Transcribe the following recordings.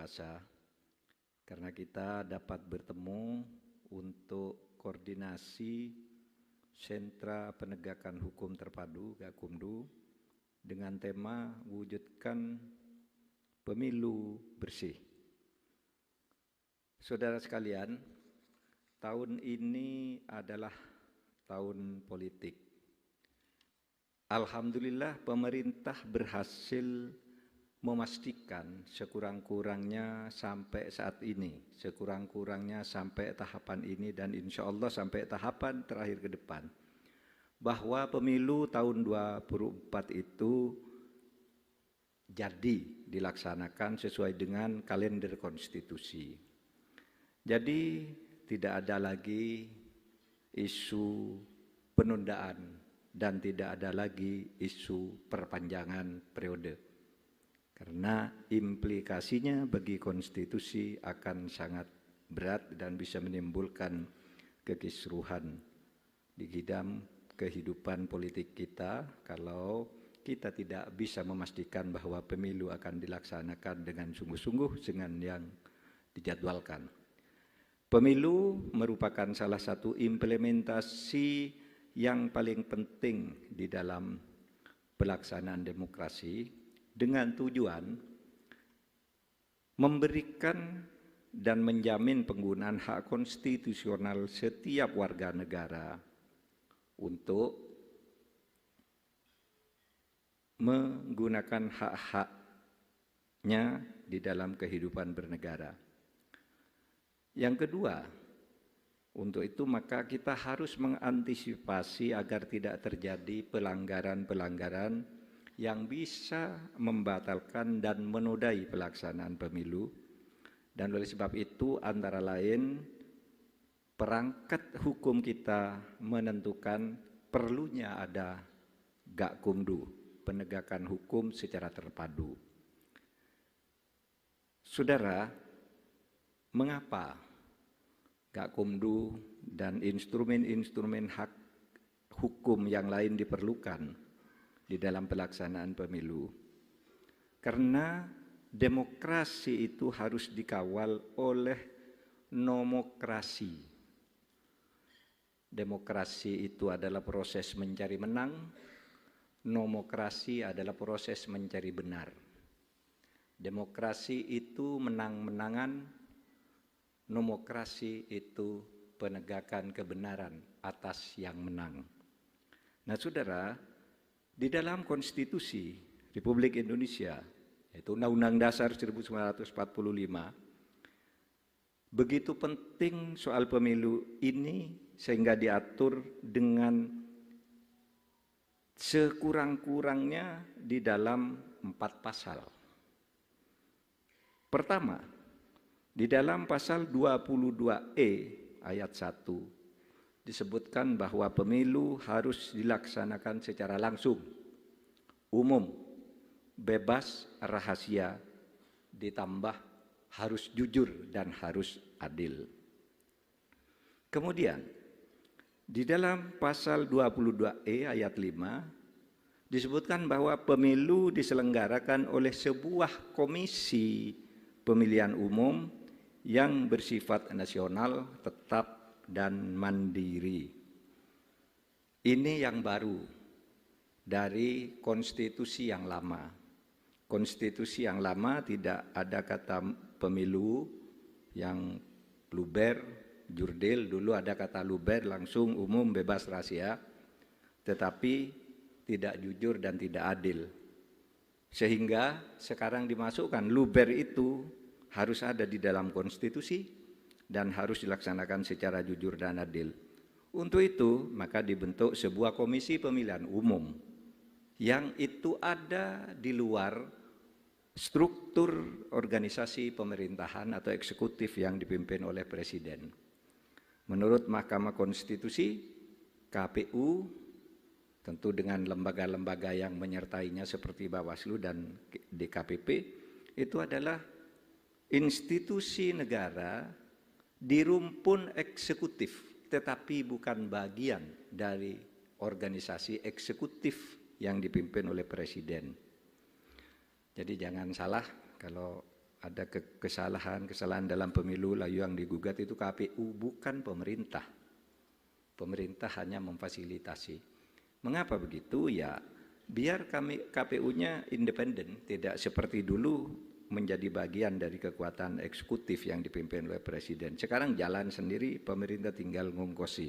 biasa karena kita dapat bertemu untuk koordinasi Sentra Penegakan Hukum Terpadu Gakumdu dengan tema wujudkan pemilu bersih. Saudara sekalian, tahun ini adalah tahun politik. Alhamdulillah pemerintah berhasil memastikan sekurang-kurangnya sampai saat ini, sekurang-kurangnya sampai tahapan ini dan insya Allah sampai tahapan terakhir ke depan, bahwa pemilu tahun 2024 itu jadi dilaksanakan sesuai dengan kalender konstitusi. Jadi tidak ada lagi isu penundaan dan tidak ada lagi isu perpanjangan periode. Karena implikasinya bagi konstitusi akan sangat berat dan bisa menimbulkan kekisruhan di dalam kehidupan politik kita kalau kita tidak bisa memastikan bahwa pemilu akan dilaksanakan dengan sungguh-sungguh dengan yang dijadwalkan. Pemilu merupakan salah satu implementasi yang paling penting di dalam pelaksanaan demokrasi dengan tujuan memberikan dan menjamin penggunaan hak konstitusional setiap warga negara untuk menggunakan hak-haknya di dalam kehidupan bernegara. Yang kedua, untuk itu maka kita harus mengantisipasi agar tidak terjadi pelanggaran-pelanggaran yang bisa membatalkan dan menodai pelaksanaan pemilu. Dan oleh sebab itu antara lain perangkat hukum kita menentukan perlunya ada Gakumdu, penegakan hukum secara terpadu. Saudara, mengapa Gakumdu dan instrumen-instrumen hak hukum yang lain diperlukan di dalam pelaksanaan pemilu? Karena demokrasi itu harus dikawal oleh nomokrasi. Demokrasi itu adalah proses mencari menang, nomokrasi adalah proses mencari benar. Demokrasi itu menang-menangan, nomokrasi itu penegakan kebenaran atas yang menang. Nah, saudara, di dalam konstitusi Republik Indonesia, yaitu Undang-Undang Dasar 1945, begitu penting soal pemilu ini sehingga diatur dengan sekurang-kurangnya di dalam 4 pasal. Pertama, di dalam pasal 22E ayat 1 disebutkan bahwa pemilu harus dilaksanakan secara langsung, umum, bebas, rahasia, ditambah harus jujur dan harus adil. Kemudian, di dalam pasal 22E ayat 5 disebutkan bahwa pemilu diselenggarakan oleh sebuah komisi pemilihan umum yang bersifat nasional, tetap, dan mandiri. Ini yang baru dari konstitusi yang lama. Konstitusi yang lama tidak ada kata pemilu yang luber, jurdil, dulu ada kata luber, langsung, umum, bebas, rahasia, tetapi tidak jujur dan tidak adil. Sehingga sekarang dimasukkan luber itu harus ada di dalam konstitusi dan harus dilaksanakan secara jujur dan adil. Untuk itu, maka dibentuk sebuah komisi pemilihan umum yang itu ada di luar struktur organisasi pemerintahan atau eksekutif yang dipimpin oleh Presiden. Menurut Mahkamah Konstitusi, KPU, tentu dengan lembaga-lembaga yang menyertainya seperti Bawaslu dan DKPP, itu adalah institusi negara di rumpun eksekutif, tetapi bukan bagian dari organisasi eksekutif yang dipimpin oleh Presiden. Jadi jangan salah kalau ada kesalahan dalam pemilu, lalu yang digugat itu KPU, bukan pemerintah. Pemerintah hanya memfasilitasi. Mengapa begitu? Ya, biar KPU-nya independen, tidak seperti dulu menjadi bagian dari kekuatan eksekutif yang dipimpin oleh presiden. Sekarang jalan sendiri, pemerintah tinggal ngongkosi.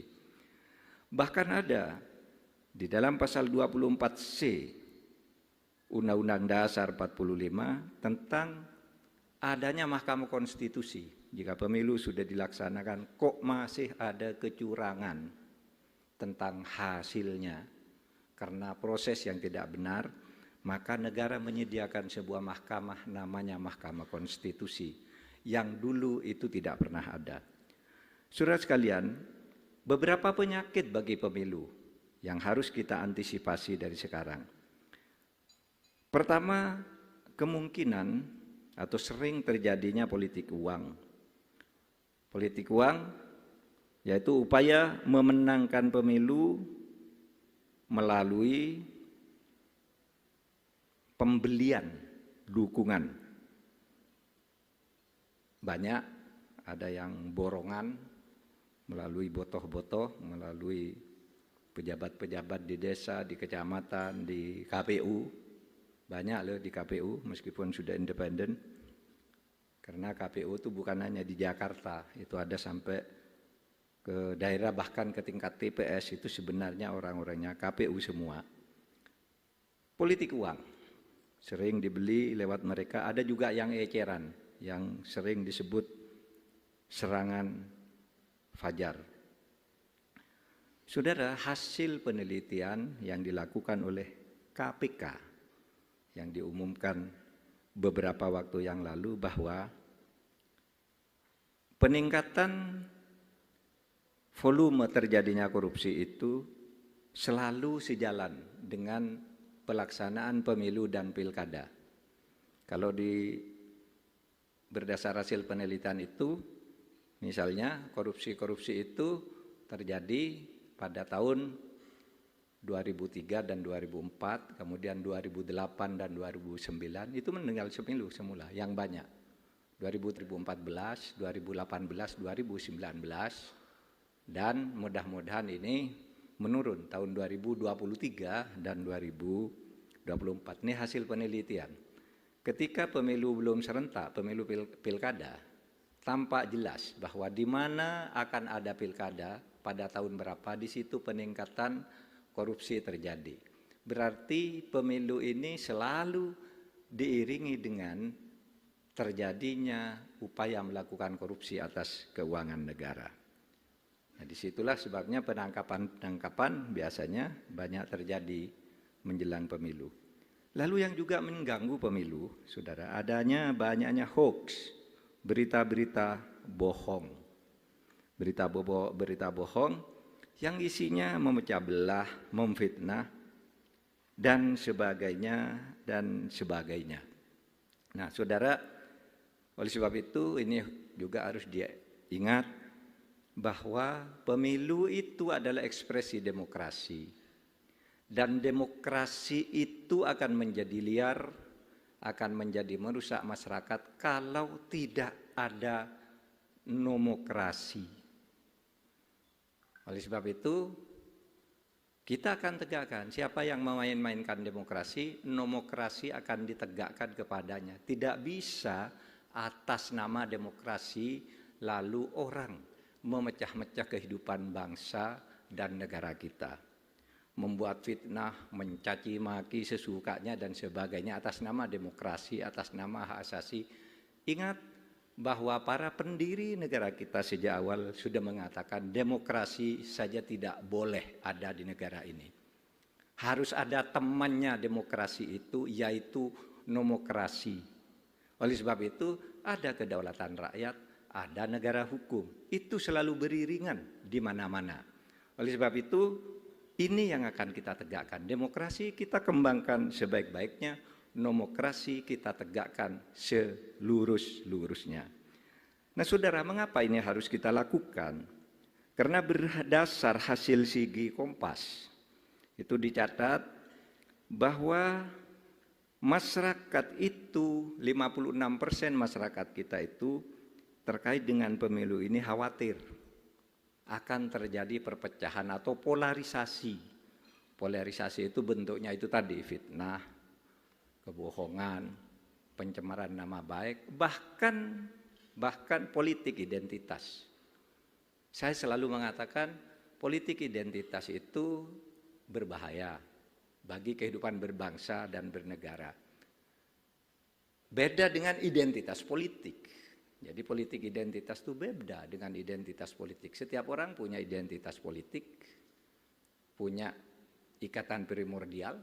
Bahkan ada di dalam pasal 24C Undang-Undang Dasar 45 tentang adanya Mahkamah Konstitusi. Jika pemilu sudah dilaksanakan, kok masih ada kecurangan tentang hasilnya karena proses yang tidak benar, maka negara menyediakan sebuah mahkamah namanya Mahkamah Konstitusi yang dulu itu tidak pernah ada. Saudara sekalian, beberapa penyakit bagi pemilu yang harus kita antisipasi dari sekarang. Pertama, kemungkinan atau sering terjadinya politik uang. Politik uang yaitu upaya memenangkan pemilu melalui pembelian dukungan. Banyak ada yang borongan melalui botoh-botoh, melalui pejabat-pejabat di desa, di kecamatan, di KPU. Banyak loh di KPU meskipun sudah independen. Karena KPU itu bukan hanya di Jakarta, itu ada sampai ke daerah, bahkan ke tingkat TPS itu sebenarnya orang-orangnya KPU semua. Politik uang sering dibeli lewat mereka. Ada juga yang eceran, yang sering disebut serangan fajar. Saudara, hasil penelitian yang dilakukan oleh KPK yang diumumkan beberapa waktu yang lalu bahwa peningkatan volume terjadinya korupsi itu selalu sejalan dengan pelaksanaan pemilu dan pilkada. Kalau berdasar hasil penelitian itu, misalnya korupsi-korupsi itu terjadi pada tahun 2003 dan 2004, kemudian 2008 dan 2009, itu meninggal pemilu semula yang banyak. 2014, 2018, 2019, dan mudah-mudahan ini menurun tahun 2023 dan 2024. Ini hasil penelitian. Ketika pemilu belum serentak, pemilu pilkada, tampak jelas bahwa di mana akan ada pilkada pada tahun berapa, di situ peningkatan korupsi terjadi. Berarti pemilu ini selalu diiringi dengan terjadinya upaya melakukan korupsi atas keuangan negara. Nah, disitulah sebabnya penangkapan biasanya banyak terjadi menjelang pemilu. Lalu yang juga mengganggu pemilu, saudara, adanya banyaknya hoax, berita-berita bohong. Berita bohong yang isinya memecah belah, memfitnah, dan sebagainya, Nah, saudara, oleh sebab itu ini juga harus diingat bahwa pemilu itu adalah ekspresi demokrasi. Dan demokrasi itu akan menjadi liar, akan menjadi merusak masyarakat kalau tidak ada nomokrasi. Oleh sebab itu, kita akan tegakkan siapa yang memain-mainkan demokrasi, nomokrasi akan ditegakkan kepadanya. Tidak bisa atas nama demokrasi lalu orang memecah-mecah kehidupan bangsa dan negara kita. Membuat fitnah, mencaci maki sesukanya dan sebagainya atas nama demokrasi, atas nama hak asasi. Ingat bahwa para pendiri negara kita sejak awal sudah mengatakan demokrasi saja tidak boleh ada di negara ini. Harus ada temannya demokrasi itu, yaitu nomokrasi. Oleh sebab itu ada kedaulatan rakyat, ada negara hukum. Itu selalu beriringan di mana-mana. Oleh sebab itu ini yang akan kita tegakkan. Demokrasi kita kembangkan sebaik-baiknya, nomokrasi kita tegakkan selurus-lurusnya. Nah, saudara, mengapa ini harus kita lakukan? Karena berdasar hasil SIGI Kompas itu dicatat bahwa Masyarakat itu, 56% masyarakat kita itu terkait dengan pemilu ini khawatir akan terjadi perpecahan atau polarisasi. Polarisasi itu bentuknya itu tadi, fitnah, kebohongan, pencemaran nama baik, bahkan politik identitas. Saya selalu mengatakan politik identitas itu berbahaya bagi kehidupan berbangsa dan bernegara. Beda dengan identitas politik. Jadi politik identitas itu beda dengan identitas politik. Setiap orang punya identitas politik, punya ikatan primordial,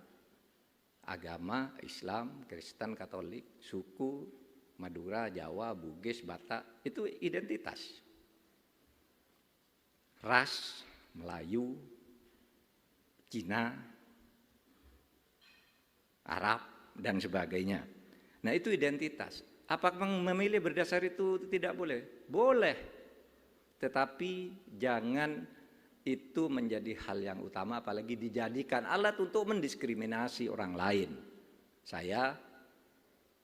agama, Islam, Kristen, Katolik, suku, Madura, Jawa, Bugis, Batak, itu identitas. Ras, Melayu, Cina, Arab, dan sebagainya. Nah, itu identitas. Apakah memilih berdasar itu tidak boleh? Boleh. Tetapi jangan itu menjadi hal yang utama, apalagi dijadikan alat untuk mendiskriminasi orang lain. Saya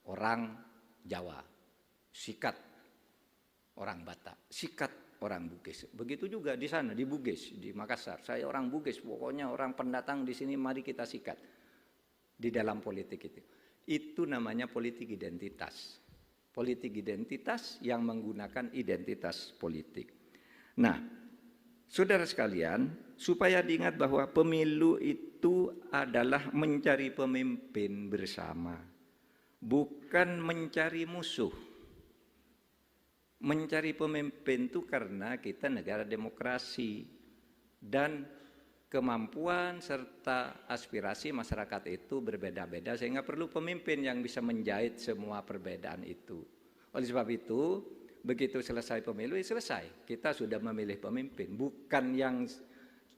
orang Jawa, sikat orang Batak, sikat orang Bugis. Begitu juga di sana, di Bugis, di Makassar. Saya orang Bugis, pokoknya orang pendatang di sini mari kita sikat. Di dalam politik itu namanya politik identitas. Politik identitas yang menggunakan identitas politik. Nah, saudara sekalian, supaya diingat bahwa pemilu itu adalah mencari pemimpin bersama, bukan mencari musuh. Mencari pemimpin itu karena kita negara demokrasi dan kemampuan serta aspirasi masyarakat itu berbeda-beda, sehingga perlu pemimpin yang bisa menjahit semua perbedaan itu. Oleh sebab itu, begitu selesai pemilu, selesai. Kita sudah memilih pemimpin, bukan yang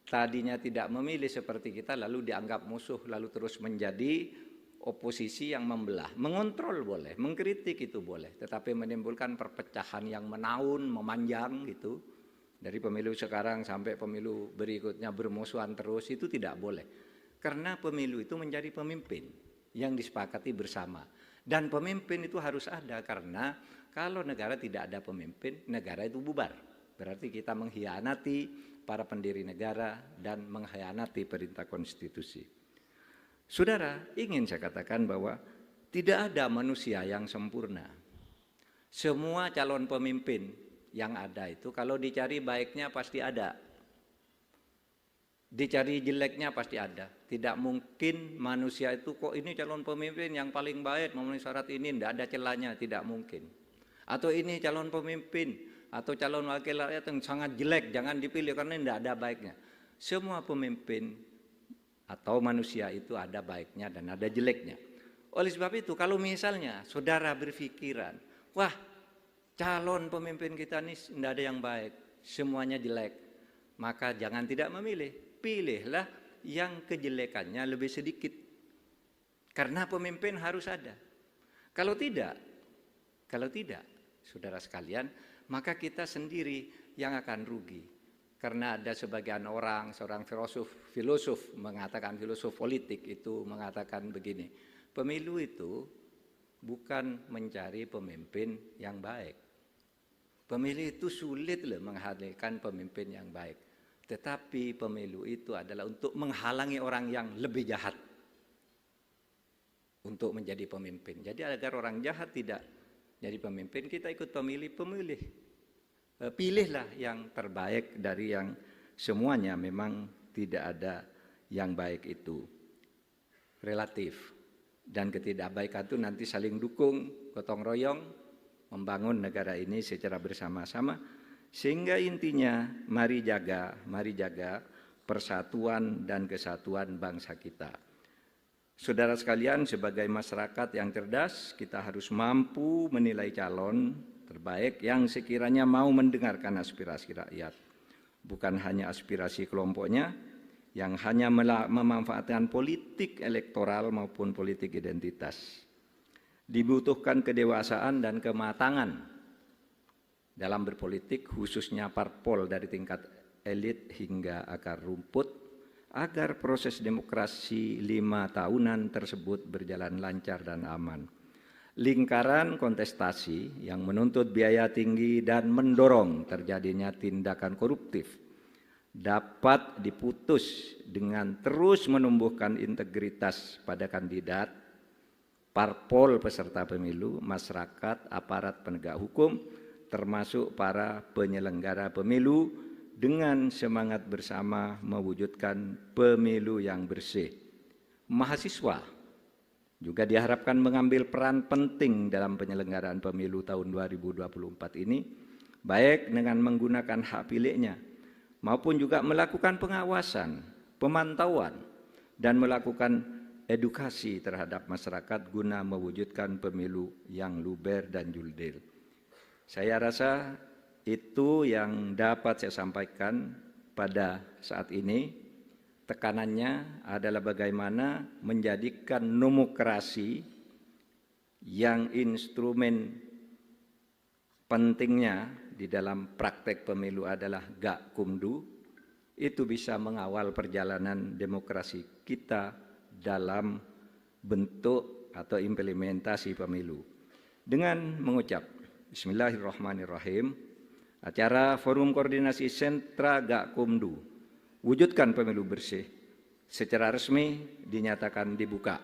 tadinya tidak memilih seperti kita lalu dianggap musuh, lalu terus menjadi oposisi yang membelah. Mengontrol boleh, mengkritik itu boleh, tetapi menimbulkan perpecahan yang menaun, memanjang gitu. Dari pemilu sekarang sampai pemilu berikutnya bermusuhan terus, itu tidak boleh. Karena pemilu itu mencari pemimpin yang disepakati bersama. Dan pemimpin itu harus ada, karena kalau negara tidak ada pemimpin, negara itu bubar. Berarti kita mengkhianati para pendiri negara dan mengkhianati perintah konstitusi. Saudara, ingin saya katakan bahwa tidak ada manusia yang sempurna. Semua calon pemimpin yang ada itu kalau dicari baiknya pasti ada, dicari jeleknya pasti ada. Tidak mungkin manusia itu kok ini calon pemimpin yang paling baik memenuhi syarat ini, tidak ada celahnya, tidak mungkin. Atau ini calon pemimpin atau calon wakil rakyat yang sangat jelek, jangan dipilih karena tidak ada baiknya. Semua pemimpin atau manusia itu ada baiknya dan ada jeleknya. Oleh sebab itu kalau misalnya saudara berpikiran, wah calon pemimpin kita ini tidak ada yang baik, semuanya jelek, maka jangan tidak memilih. Pilihlah yang kejelekannya lebih sedikit. Karena pemimpin harus ada. Kalau tidak, saudara sekalian, maka kita sendiri yang akan rugi. Karena ada sebagian orang, seorang filosof mengatakan, filosof politik itu mengatakan begini, pemilu itu bukan mencari pemimpin yang baik. Pemilu itu sulit loh menghadirkan pemimpin yang baik. Tetapi pemilu itu adalah untuk menghalangi orang yang lebih jahat untuk menjadi pemimpin. Jadi agar orang jahat tidak jadi pemimpin, kita ikut pemilih. Pilihlah yang terbaik dari yang semuanya memang tidak ada yang baik itu. Relatif. Dan ketidakbaikan itu nanti saling dukung, gotong royong, membangun negara ini secara bersama-sama, sehingga intinya mari jaga persatuan dan kesatuan bangsa kita. Saudara sekalian, sebagai masyarakat yang cerdas, kita harus mampu menilai calon terbaik yang sekiranya mau mendengarkan aspirasi rakyat, bukan hanya aspirasi kelompoknya yang hanya memanfaatkan politik elektoral maupun politik identitas. Dibutuhkan kedewasaan dan kematangan dalam berpolitik, khususnya parpol dari tingkat elit hingga akar rumput, agar proses demokrasi 5 tahunan tersebut berjalan lancar dan aman. Lingkaran kontestasi yang menuntut biaya tinggi dan mendorong terjadinya tindakan koruptif dapat diputus dengan terus menumbuhkan integritas pada kandidat, parpol peserta pemilu, masyarakat, aparat penegak hukum, termasuk para penyelenggara pemilu, dengan semangat bersama mewujudkan pemilu yang bersih. Mahasiswa juga diharapkan mengambil peran penting dalam penyelenggaraan pemilu tahun 2024 ini, baik dengan menggunakan hak pilihnya, maupun juga melakukan pengawasan, pemantauan, dan melakukan edukasi terhadap masyarakat guna mewujudkan pemilu yang luber dan jurdil. Saya rasa itu yang dapat saya sampaikan pada saat ini. Tekanannya adalah bagaimana menjadikan demokrasi yang instrumen pentingnya di dalam praktek pemilu adalah Gakumdu, itu bisa mengawal perjalanan demokrasi kita dalam bentuk atau implementasi pemilu. Dengan mengucap Bismillahirrahmanirrahim, acara Forum Koordinasi Sentra Gakumdu, wujudkan pemilu bersih, secara resmi dinyatakan dibuka.